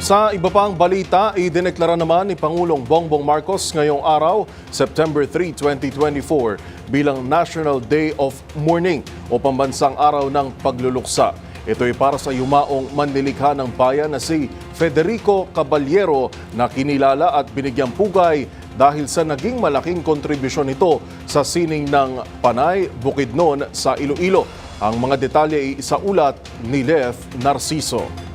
Sa iba pang balita, idineklara naman ni Pangulong Bongbong Marcos ngayong araw, September 3, 2024, bilang National Day of Mourning o pambansang araw ng pagluluksa. Ito'y para sa yumaong manlilikha ng bayan na si Federico Caballero na kinilala at binigyang pugay dahil sa naging malaking kontribusyon nito sa sining ng Panay, Bukidnon sa Iloilo. Ang mga detalye ay isaulat ni Lef Narciso.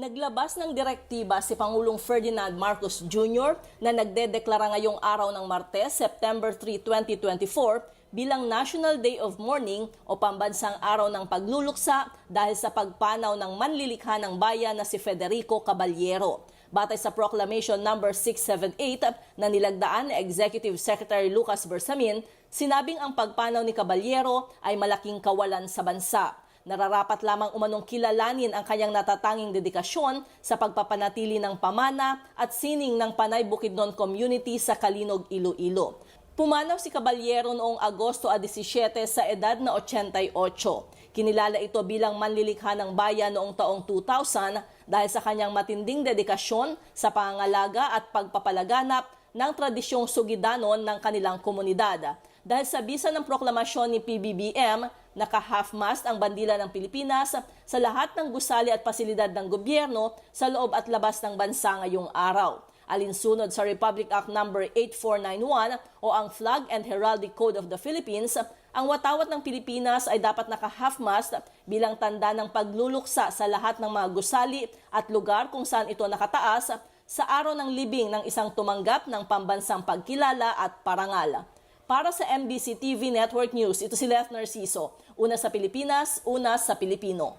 Naglabas ng direktiba si Pangulong Ferdinand Marcos Jr. na nagdedeklara ngayong araw ng Martes, September 3, 2024 bilang National Day of Mourning o pambansang araw ng pagluluksa dahil sa pagpanaw ng manlilikha ng bayan na si Federico Caballero. Batay sa Proclamation No. 678 na nilagdaan ni Executive Secretary Lucas Bersamin, sinabing ang pagpanaw ni Caballero ay malaking kawalan sa bansa. Nararapat lamang umanong kilalanin ang kanyang natatanging dedikasyon sa pagpapanatili ng pamana at sining ng Panay Bukidnon community sa Kalinog, Iloilo. Pumanaw si Caballero noong Agosto 17 sa edad na 88. Kinilala ito bilang manlilikha ng bayan noong taong 2000 dahil sa kanyang matinding dedikasyon sa pangangalaga at pagpapalaganap ng tradisyong sugidanon ng kanilang komunidad. Dahil sa bisa ng proklamasyon ni PBBM, naka-half-mast ang bandila ng Pilipinas sa lahat ng gusali at pasilidad ng gobyerno sa loob at labas ng bansa ngayong araw. Alinsunod sa Republic Act No. 8491 o ang Flag and Heraldic Code of the Philippines, ang watawat ng Pilipinas ay dapat naka-half-mast bilang tanda ng pagluluksa sa lahat ng mga gusali at lugar kung saan ito nakataas sa araw ng libing ng isang tumanggap ng pambansang pagkilala at parangal. Para sa MBC TV Network News, ito si Lef Narciso. Una sa Pilipinas, una sa Pilipino.